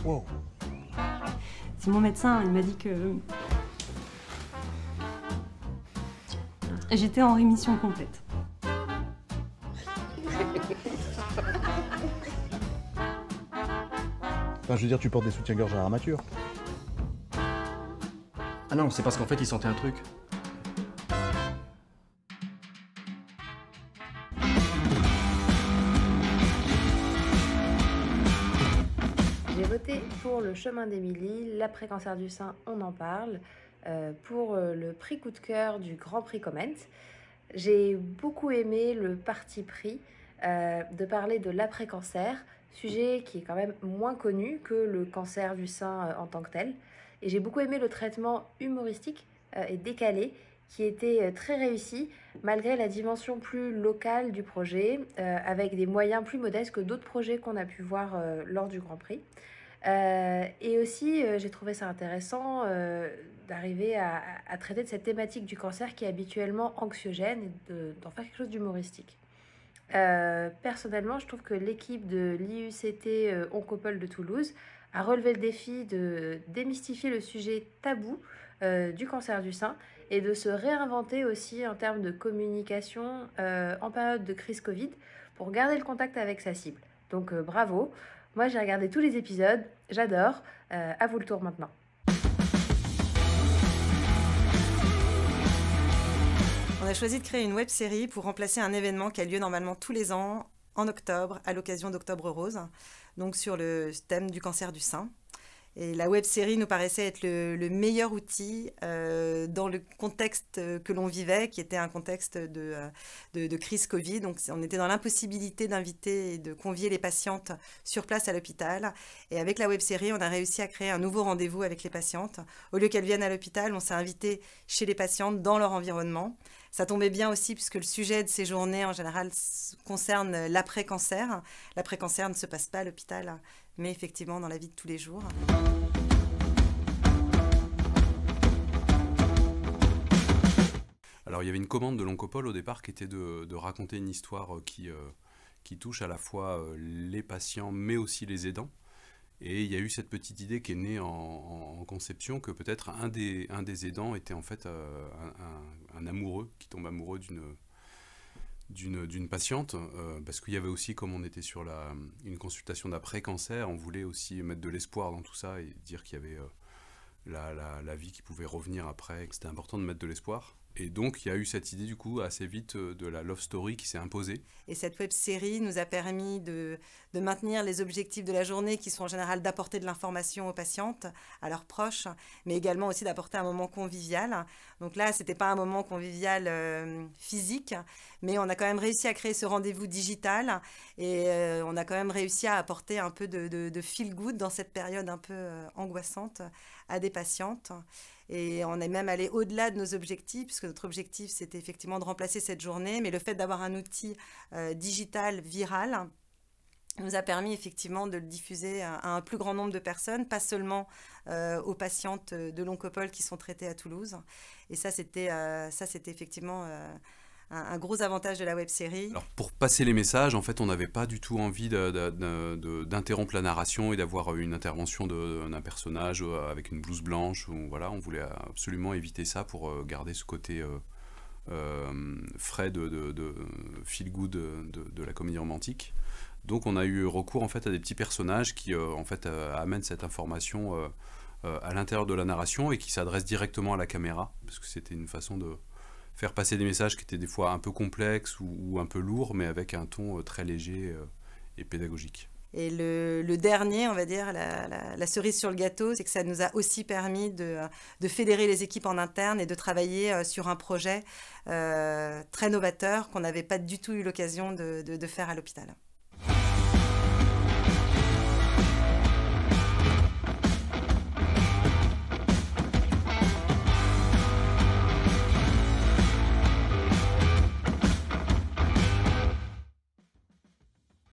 Wow. C'est mon médecin, il m'a dit que j'étais en rémission complète. Enfin, je veux dire, tu portes des soutiens-gorge à l'armature. Ah non, c'est parce qu'en fait, il sentait un truc. J'ai voté pour le chemin d'Émilie, l'après-cancer du sein, on en parle, pour le prix coup de cœur du Grand Prix Comment. J'ai beaucoup aimé le parti pris de parler de l'après-cancer, sujet qui est quand même moins connu que le cancer du sein en tant que tel. Et j'ai beaucoup aimé le traitement humoristique et décalé qui était très réussi malgré la dimension plus locale du projet, avec des moyens plus modestes que d'autres projets qu'on a pu voir lors du Grand Prix. Et aussi, j'ai trouvé ça intéressant d'arriver à traiter de cette thématique du cancer qui est habituellement anxiogène et d'en faire quelque chose d'humoristique. Personnellement, je trouve que l'équipe de l'IUCT Oncopole de Toulouse a relevé le défi de démystifier le sujet tabou du cancer du sein et de se réinventer aussi en termes de communication en période de crise Covid pour garder le contact avec sa cible. Donc bravo, moi j'ai regardé tous les épisodes, j'adore, à vous le tour maintenant. On a choisi de créer une web-série pour remplacer un événement qui a lieu normalement tous les ans en octobre, à l'occasion d'Octobre Rose, donc sur le thème du cancer du sein. Et la web-série nous paraissait être le meilleur outil dans le contexte que l'on vivait, qui était un contexte de crise Covid. Donc on était dans l'impossibilité d'inviter et de convier les patientes sur place à l'hôpital. Et avec la web-série, on a réussi à créer un nouveau rendez-vous avec les patientes. Au lieu qu'elles viennent à l'hôpital, on s'est invité chez les patientes dans leur environnement. Ça tombait bien aussi puisque le sujet de ces journées, en général, concerne l'après-cancer. L'après-cancer ne se passe pas à l'hôpital, mais effectivement dans la vie de tous les jours. Alors il y avait une commande de l'Oncopole au départ qui était de raconter une histoire qui touche à la fois les patients mais aussi les aidants. Et il y a eu cette petite idée qui est née en conception que peut-être un des aidants était en fait un amoureux qui tombe amoureux d'une patiente, parce qu'il y avait aussi, comme on était sur une consultation d'après-cancer, on voulait aussi mettre de l'espoir dans tout ça et dire qu'il y avait la vie qui pouvait revenir après. C'était important de mettre de l'espoir. Et donc, il y a eu cette idée, du coup, assez vite de la love story qui s'est imposée. Et cette web-série nous a permis de maintenir les objectifs de la journée qui sont en général d'apporter de l'information aux patientes, à leurs proches, mais également aussi d'apporter un moment convivial. Donc là, ce n'était pas un moment convivial physique, mais on a quand même réussi à créer ce rendez-vous digital et on a quand même réussi à apporter un peu de feel good dans cette période un peu angoissante à des patientes. Et on est même allé au-delà de nos objectifs, puisque notre objectif, c'était effectivement de remplacer cette journée. Mais le fait d'avoir un outil digital, viral, nous a permis effectivement de le diffuser à un plus grand nombre de personnes, pas seulement aux patientes de l'Oncopole qui sont traitées à Toulouse. Et ça, c'était effectivement un gros avantage de la web-série. Alors pour passer les messages, en fait, on n'avait pas du tout envie d'interrompre la narration et d'avoir une intervention d'un personnage avec une blouse blanche. Voilà, on voulait absolument éviter ça pour garder ce côté frais de feel good de la comédie romantique. Donc on a eu recours en fait à des petits personnages qui en fait amènent cette information à l'intérieur de la narration et qui s'adressent directement à la caméra, parce que c'était une façon de faire passer des messages qui étaient des fois un peu complexes ou un peu lourds, mais avec un ton très léger et pédagogique. Et le dernier, on va dire, la cerise sur le gâteau, c'est que ça nous a aussi permis de fédérer les équipes en interne et de travailler sur un projet très novateur qu'on n'avait pas du tout eu l'occasion de faire à l'hôpital.